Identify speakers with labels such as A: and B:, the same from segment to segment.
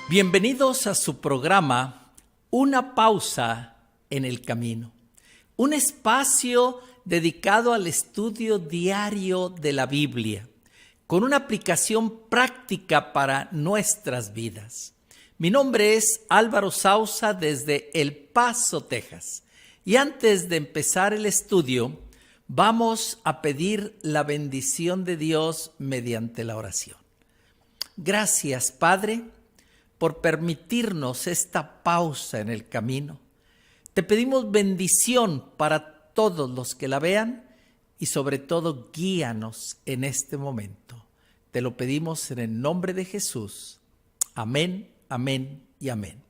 A: Bienvenidos a su programa Una pausa en el camino, un espacio dedicado al estudio diario de la Biblia, con una aplicación práctica para nuestras vidas. Mi nombre es Álvaro Sousa desde El Paso, Texas, y antes de empezar el estudio, vamos a pedir la bendición de Dios mediante la oración. Gracias, Padre, por permitirnos esta pausa en el camino. Te pedimos bendición para todos los que la vean y sobre todo guíanos en este momento. Te lo pedimos en el nombre de Jesús. Amén, amén y amén.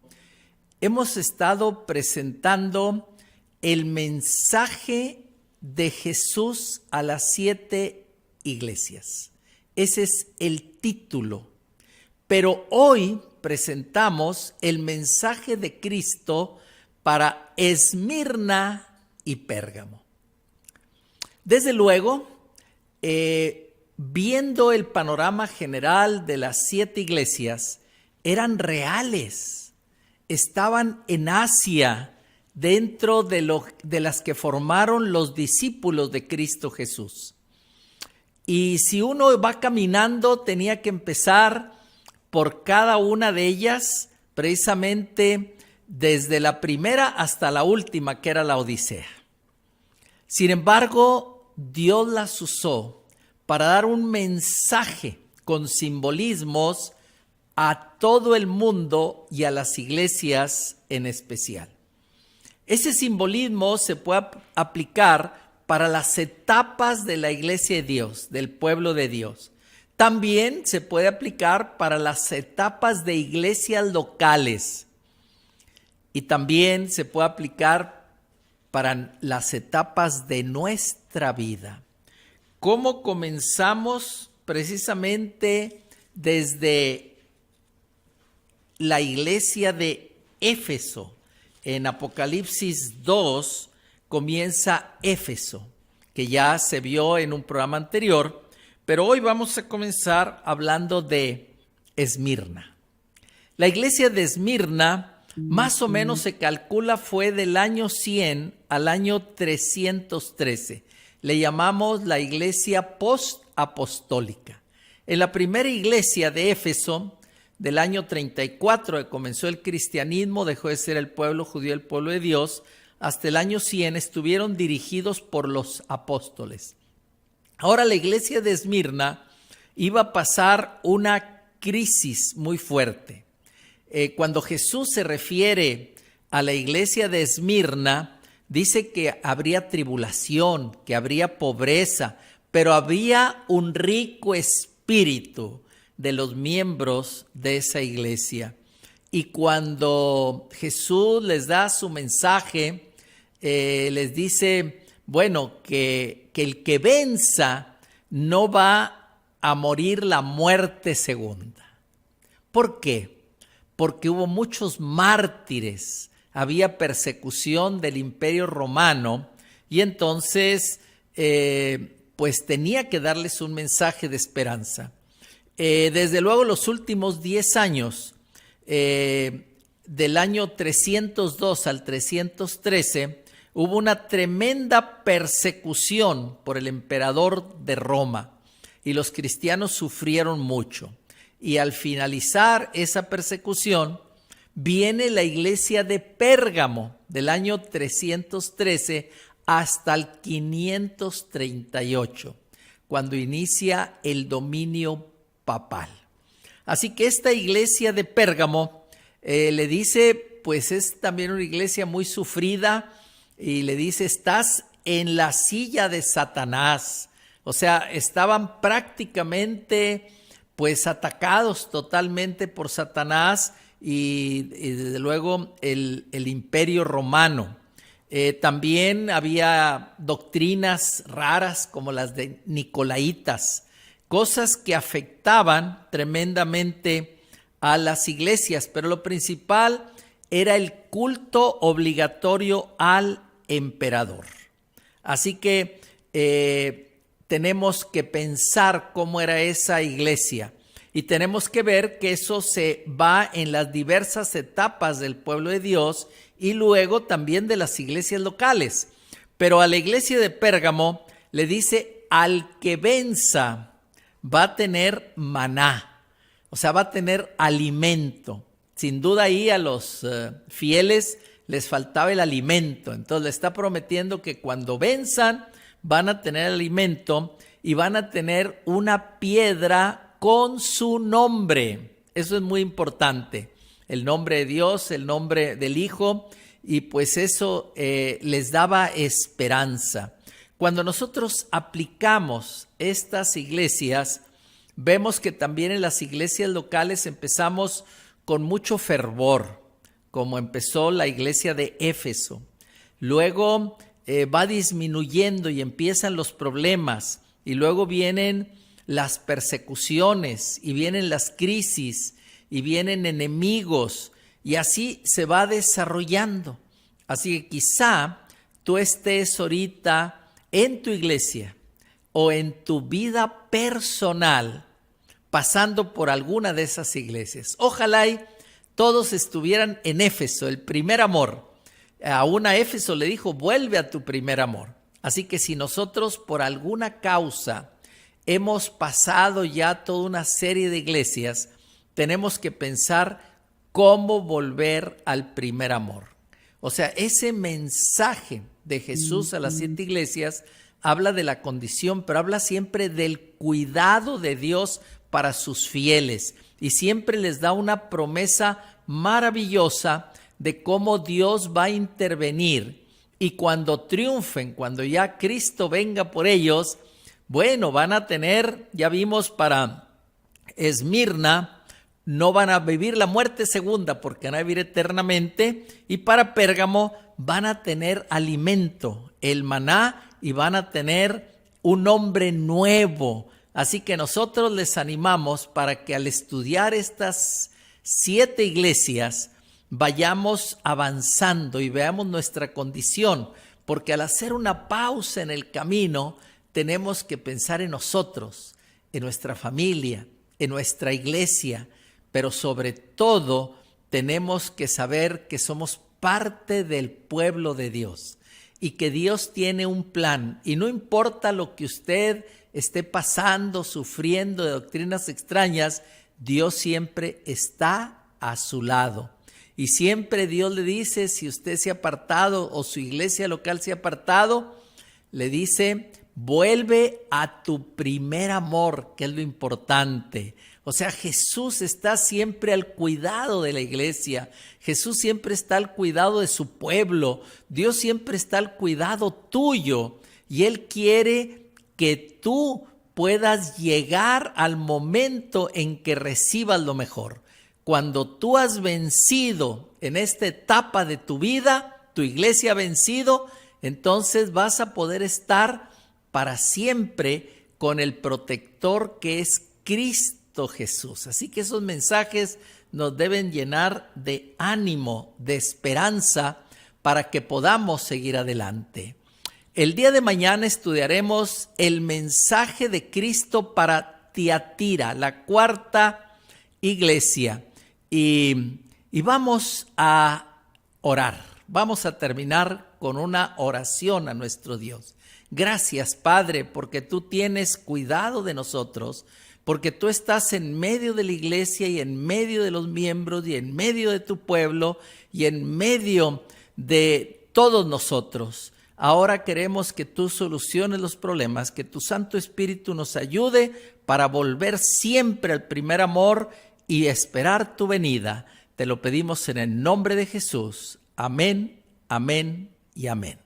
A: Hemos estado presentando el mensaje de Jesús a las 7 iglesias. Ese es el título. Pero hoy presentamos el mensaje de Cristo para Esmirna y Pérgamo. Desde luego, viendo el panorama general de las 7 iglesias, eran reales, estaban en Asia, dentro de las que formaron los discípulos de Cristo Jesús. Y si uno va caminando, tenía que empezar por cada una de ellas, precisamente desde la primera hasta la última, que era la Odisea. Sin embargo, Dios las usó para dar un mensaje con simbolismos a todo el mundo y a las iglesias en especial. Ese simbolismo se puede aplicar para las etapas de la iglesia de Dios, del pueblo de Dios. También se puede aplicar para las etapas de iglesias locales y también se puede aplicar para las etapas de nuestra vida. ¿Cómo comenzamos? Precisamente desde la iglesia de Éfeso. En Apocalipsis 2 comienza Éfeso, que ya se vio en un programa anterior. Pero hoy vamos a comenzar hablando de Esmirna. La iglesia de Esmirna, más o menos se calcula, fue del año 100 al año 313. Le llamamos la iglesia post-apostólica. En la primera iglesia de Éfeso, del año 34, que comenzó el cristianismo, dejó de ser el pueblo judío, el pueblo de Dios, hasta el año 100 estuvieron dirigidos por los apóstoles. Ahora la iglesia de Esmirna iba a pasar una crisis muy fuerte. Cuando Jesús se refiere a la iglesia de Esmirna, dice que habría tribulación, que habría pobreza, pero había un rico espíritu de los miembros de esa iglesia. Y cuando Jesús les da su mensaje, les dice, bueno, que el que venza no va a morir la muerte segunda. ¿Por qué? Porque hubo muchos mártires, había persecución del Imperio Romano y entonces pues tenía que darles un mensaje de esperanza. Desde luego los últimos 10 años, del año 302 al 313, hubo una tremenda persecución por el emperador de Roma y los cristianos sufrieron mucho. Y al finalizar esa persecución, viene la iglesia de Pérgamo del año 313 hasta el 538, cuando inicia el dominio papal. Así que esta iglesia de Pérgamo le dice, pues es también una iglesia muy sufrida, y le dice, estás en la silla de Satanás. O sea, estaban prácticamente pues atacados totalmente por Satanás y desde luego el Imperio Romano. También había doctrinas raras como las de Nicolaitas, cosas que afectaban tremendamente a las iglesias, pero lo principal era el culto obligatorio al emperador. Así que tenemos que pensar cómo era esa iglesia y tenemos que ver que eso se va en las diversas etapas del pueblo de Dios y luego también de las iglesias locales. Pero a la iglesia de Pérgamo le dice: al que venza va a tener maná, o sea, va a tener alimento. Sin duda ahí a los fieles les faltaba el alimento, entonces le está prometiendo que cuando venzan van a tener alimento y van a tener una piedra con su nombre. Eso es muy importante. El nombre de Dios, el nombre del Hijo, y pues eso les daba esperanza. Cuando nosotros aplicamos estas iglesias, vemos que también en las iglesias locales empezamos con mucho fervor, como empezó la iglesia de Éfeso. Luego va disminuyendo y empiezan los problemas, y luego vienen las persecuciones, y vienen las crisis, y vienen enemigos, y así se va desarrollando. Así que quizá tú estés ahorita en tu iglesia o en tu vida personal pasando por alguna de esas iglesias. Ojalá y todos estuvieran en Éfeso, el primer amor. Aún a Éfeso le dijo: vuelve a tu primer amor. Así que si nosotros por alguna causa hemos pasado ya toda una serie de iglesias, tenemos que pensar cómo volver al primer amor. O sea, ese mensaje de Jesús a las 7 iglesias habla de la condición, pero habla siempre del cuidado de Dios para sus fieles, y siempre les da una promesa maravillosa de cómo Dios va a intervenir, y cuando triunfen, cuando ya Cristo venga por ellos, bueno, van a tener, ya vimos para Esmirna, no van a vivir la muerte segunda porque van a vivir eternamente, y para Pérgamo van a tener alimento, el maná, y van a tener un nombre nuevo. Así que nosotros les animamos para que al estudiar estas 7 iglesias vayamos avanzando y veamos nuestra condición, porque al hacer una pausa en el camino tenemos que pensar en nosotros, en nuestra familia, en nuestra iglesia, pero sobre todo tenemos que saber que somos parte del pueblo de Dios y que Dios tiene un plan, y no importa lo que usted esté pasando, sufriendo de doctrinas extrañas, Dios siempre está a su lado. Y siempre Dios le dice, si usted se ha apartado o su iglesia local se ha apartado, le dice: vuelve a tu primer amor, que es lo importante. O sea, Jesús está siempre al cuidado de la iglesia. Jesús siempre está al cuidado de su pueblo. Dios siempre está al cuidado tuyo. Y Él quiere que tú puedas llegar al momento en que recibas lo mejor. Cuando tú has vencido en esta etapa de tu vida, tu iglesia ha vencido, entonces vas a poder estar para siempre con el protector que es Cristo Jesús. Así que esos mensajes nos deben llenar de ánimo, de esperanza, para que podamos seguir adelante. El día de mañana estudiaremos el mensaje de Cristo para Tiatira, la 4ª iglesia. Y vamos a orar. Vamos a terminar con una oración a nuestro Dios. Gracias, Padre, porque tú tienes cuidado de nosotros, porque tú estás en medio de la iglesia y en medio de los miembros y en medio de tu pueblo y en medio de todos nosotros. Ahora queremos que tú soluciones los problemas, que tu Santo Espíritu nos ayude para volver siempre al primer amor y esperar tu venida. Te lo pedimos en el nombre de Jesús. Amén, amén y amén.